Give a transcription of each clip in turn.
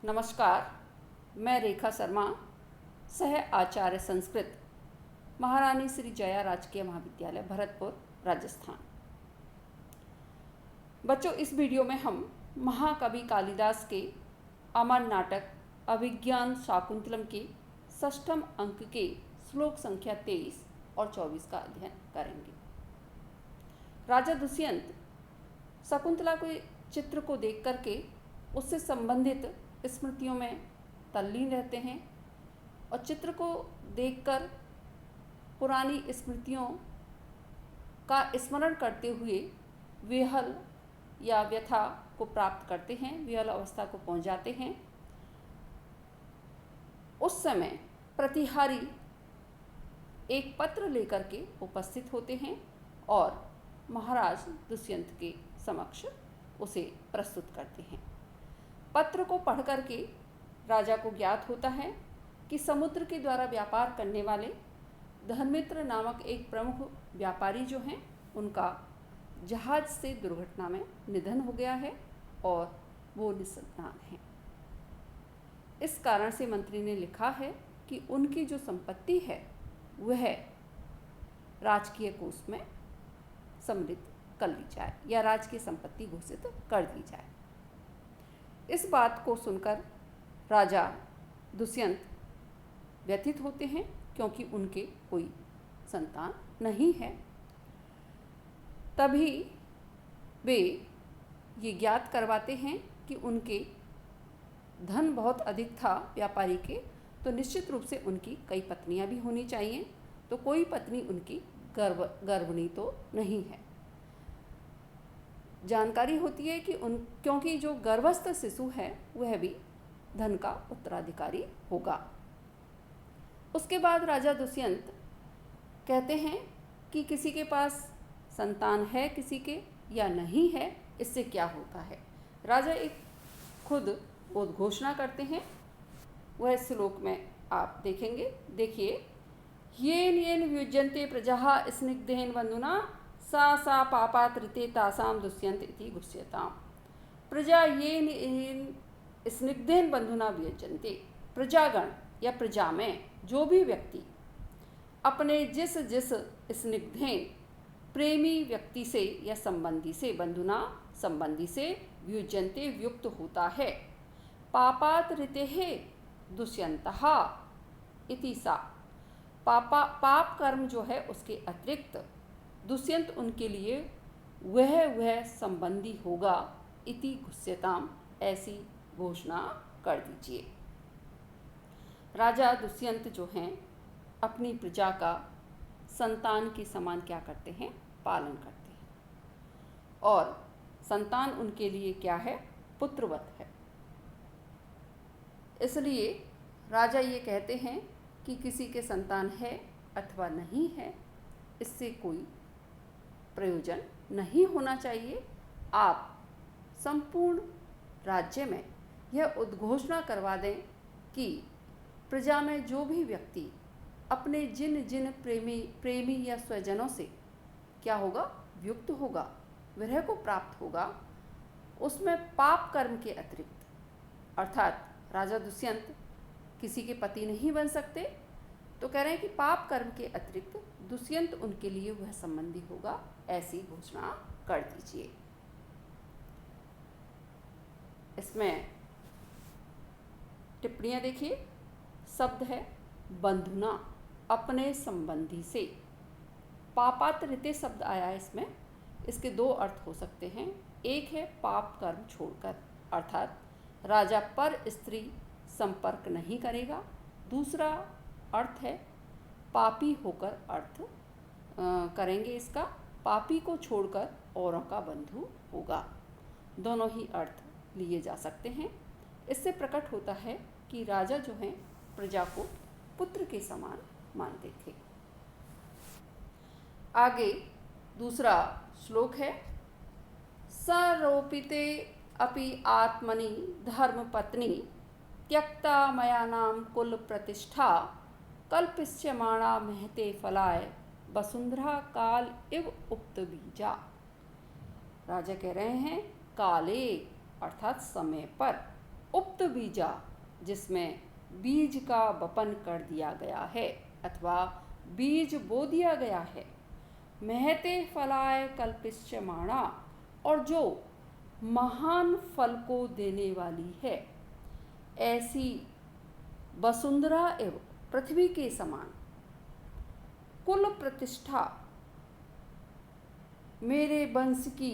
नमस्कार, मैं रेखा शर्मा, सह आचार्य संस्कृत, महारानी श्री जया राजकीय महाविद्यालय भरतपुर, राजस्थान। बच्चों, इस वीडियो में हम महाकवि कालिदास के अमर नाटक अभिज्ञान शाकुंतलम के षष्ठम अंक के श्लोक संख्या 23 और 24 का अध्ययन करेंगे। राजा दुष्यंत शकुंतला के चित्र को देख करके उससे संबंधित स्मृतियों में तल्लीन रहते हैं और चित्र को देखकर पुरानी स्मृतियों का स्मरण करते हुए विहल या व्यथा को प्राप्त करते हैं, विहल अवस्था को पहुंच जाते हैं। उस समय प्रतिहारी एक पत्र लेकर के उपस्थित होते हैं और महाराज दुष्यंत के समक्ष उसे प्रस्तुत करते हैं। पत्र को पढ़ करके राजा को ज्ञात होता है कि समुद्र के द्वारा व्यापार करने वाले धर्मित्र नामक एक प्रमुख व्यापारी जो हैं, उनका जहाज से दुर्घटना में निधन हो गया है और वो निसंतान हैं। इस कारण से मंत्री ने लिखा है कि उनकी जो संपत्ति है वह राजकीय कोष में सम्मिलित कर ली जाए या राजकीय संपत्ति घोषित कर दी जाए। इस बात को सुनकर राजा दुष्यंत व्यथित होते हैं, क्योंकि उनके कोई संतान नहीं है। तभी वे ये ज्ञात करवाते हैं कि उनके धन बहुत अधिक था व्यापारी के, तो निश्चित रूप से उनकी कई पत्नियां भी होनी चाहिए, तो कोई पत्नी उनकी गर्भिणी तो नहीं है। जानकारी होती है कि क्योंकि जो गर्भस्थ शिशु है वह भी धन का उत्तराधिकारी होगा। उसके बाद राजा दुष्यंत कहते हैं कि किसी के पास संतान है किसी के या नहीं है, इससे क्या होता है। राजा एक खुद उद्घोषणा करते हैं, वह श्लोक में आप देखेंगे। देखिए, येन येन युज्यन्ते प्रजाः स्निग्धेन बंधुना सा पापात्रिते तासाम दुष्यंत इति गुह्यताम्। प्रजा येन येन स्निग्धेन बंधुना वियुज्यन्ते। प्रजागण या प्रजा में जो भी व्यक्ति अपने जिस स्निग्धेन प्रेमी व्यक्ति से या संबंधी से, बंधुना संबंधी से, वियुज्यन्ते युक्त होता है, पापात्रिते दुष्यन्तः इति सा। पाप कर्म जो है उसके अतिरिक्त दुष्यंत उनके लिए वह संबंधी होगा, इति गुह्यताम, ऐसी घोषणा कर दीजिए। राजा दुष्यंत जो हैं अपनी प्रजा का संतान के समान क्या करते हैं, पालन करते हैं, और संतान उनके लिए क्या है, पुत्रवत है। इसलिए राजा ये कहते हैं कि किसी के संतान है अथवा नहीं है, इससे कोई प्रयोजन नहीं होना चाहिए। आप संपूर्ण राज्य में यह उद्घोषणा करवा दें कि प्रजा में जो भी व्यक्ति अपने जिन जिन प्रेमी या स्वजनों से क्या होगा, युक्त होगा, विरह को प्राप्त होगा, उसमें पाप कर्म के अतिरिक्त, अर्थात राजा दुष्यंत किसी के पति नहीं बन सकते, तो कह रहे हैं कि पाप कर्म के अतिरिक्त दुष्यंत उनके लिए वह संबंधी होगा, ऐसी घोषणा कर दीजिए। इसमें टिप्पणियां देखिए। शब्द है बंधुना, अपने संबंधी से। पापात्रिते शब्द आया है इसमें, इसके दो अर्थ हो सकते हैं। एक है पाप कर्म छोड़कर, अर्थात राजा पर स्त्री संपर्क नहीं करेगा। दूसरा अर्थ है पापी होकर अर्थ करेंगे इसका, पापी को छोड़कर औरों का बंधु होगा। दोनों ही अर्थ लिए जा सकते हैं। इससे प्रकट होता है कि राजा जो हैं प्रजा को पुत्र के समान मानते थे। आगे दूसरा श्लोक है, सरोपिते अपि आत्मनि धर्म पत्नी त्यक्ता मया नाम कुल प्रतिष्ठा कल्पिष्यमाणा महते फलाय वसुंधरा काल इव उक्त बीजा। राजा कह रहे हैं काले अर्थात समय पर उक्त बीजा जिसमें बीज का वपन कर दिया गया है अथवा बीज बो दिया गया है, महते फलाय कल्पिष्यमाणा और जो महान फल को देने वाली है, ऐसी वसुंधरा एवं पृथ्वी के समान कुल प्रतिष्ठा मेरे वंश की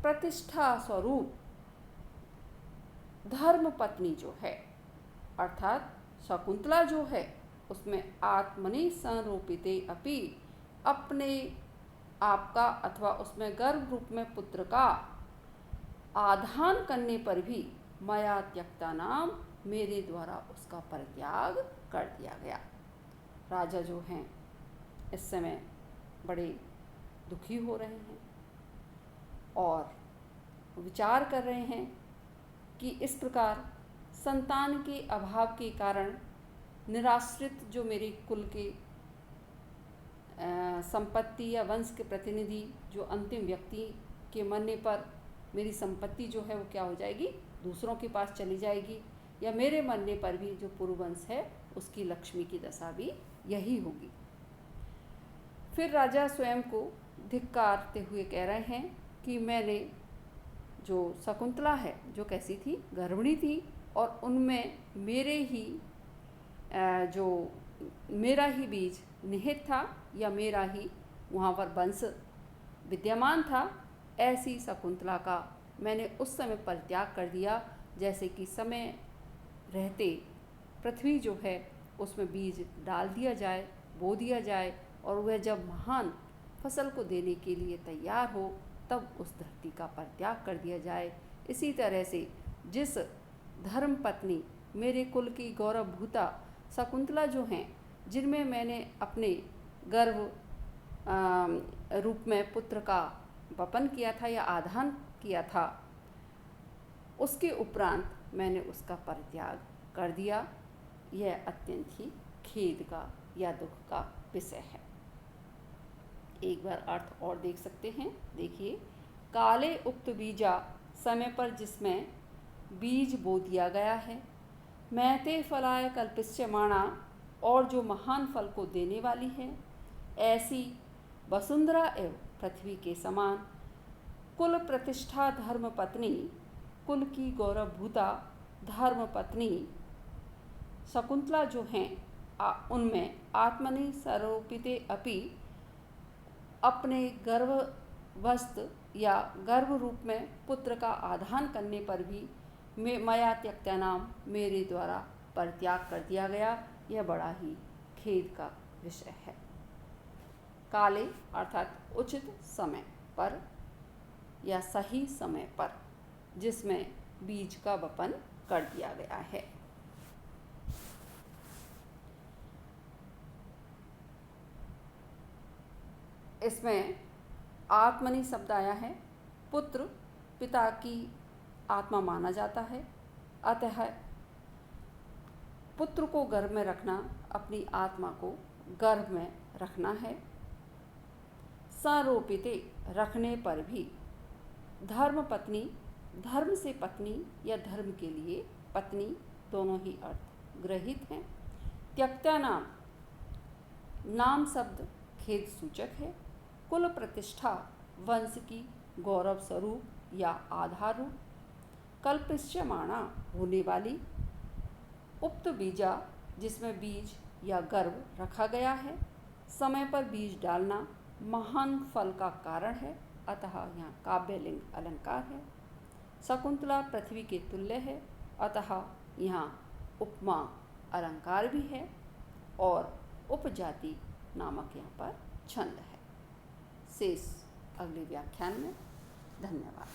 प्रतिष्ठा स्वरूप धर्म पत्नी जो है, अर्थात शकुंतला जो है, उसमें आत्मनि संरूपिते अपि अपने आपका अथवा उसमें गर्भ रूप में पुत्र का आधान करने पर भी मया त्यक्ता नाम मेरे द्वारा उसका परित्याग कर दिया गया। राजा जो हैं इस समय बड़े दुखी हो रहे हैं और विचार कर रहे हैं कि इस प्रकार संतान के अभाव के कारण निराश्रित जो मेरे कुल के संपत्ति या वंश के प्रतिनिधि जो अंतिम व्यक्ति के मरने पर मेरी संपत्ति जो है वो क्या हो जाएगी, दूसरों के पास चली जाएगी, या मेरे मरने पर भी जो पुरुवंश है उसकी लक्ष्मी की दशा भी यही होगी। फिर राजा स्वयं को धिक्कारते हुए कह रहे हैं कि मैंने जो शकुंतला है जो कैसी थी, गर्भिणी थी, और उनमें मेरा ही बीज निहित था या मेरा ही वहाँ पर वंश विद्यमान था, ऐसी शकुंतला का मैंने उस समय परित्याग कर दिया जैसे कि समय रहते पृथ्वी जो है उसमें बीज डाल दिया जाए, बो दिया जाए, और वह जब महान फसल को देने के लिए तैयार हो तब उस धरती का परित्याग कर दिया जाए। इसी तरह से जिस धर्म पत्नी मेरे कुल की गौरवभूता शकुंतला जो हैं, जिनमें मैंने अपने गर्भ रूप में पुत्र का वपन किया था या आधान किया था, उसके उपरांत मैंने उसका परित्याग कर दिया, यह अत्यंत ही खेद का या दुख का विषय है। एक बार अर्थ और देख सकते हैं, देखिए, काले उक्त बीजा समय पर जिसमें बीज बो दिया गया है, महते फलाय कल्पिष्यमाणा और जो महान फल को देने वाली है, ऐसी वसुंधरा एवं पृथ्वी के समान कुल प्रतिष्ठा धर्म पत्नी, कुल की गौरवभूता धर्म पत्नी शकुंतला जो हैं, उनमें आत्मनि स्वरूपिते अपि अपने गर्भवस्थ या गर्भ रूप में पुत्र का आधान करने पर भी मया त्यक्ता नाम मेरे द्वारा परित्याग कर दिया गया, यह बड़ा ही खेद का विषय है। काले अर्थात उचित समय पर या सही समय पर जिसमें बीज का वपन कर दिया गया है। इसमें आत्मनि शब्द आया है, पुत्र पिता की आत्मा माना जाता है, अतः पुत्र को गर्भ में रखना अपनी आत्मा को गर्भ में रखना है। संरोपिते रखने पर भी धर्म पत्नी, धर्म से पत्नी या धर्म के लिए पत्नी दोनों ही अर्थ ग्रहित हैं। त्यक्ता नाम, नाम शब्द खेद सूचक है। कुल प्रतिष्ठा वंश की गौरव स्वरूप या आधार रूप, कल्पिष्यमाणा होने वाली, उक्त बीजा जिसमें बीज या गर्भ रखा गया है, समय पर बीज डालना महान फल का कारण है, अतः यहाँ काव्यलिंग अलंकार है। शकुंतला पृथ्वी के तुल्य है, अतः यहाँ उपमा अलंकार भी है, और उपजाति नामक यहाँ पर छंद है। शेष अगले व्याख्यान में। धन्यवाद।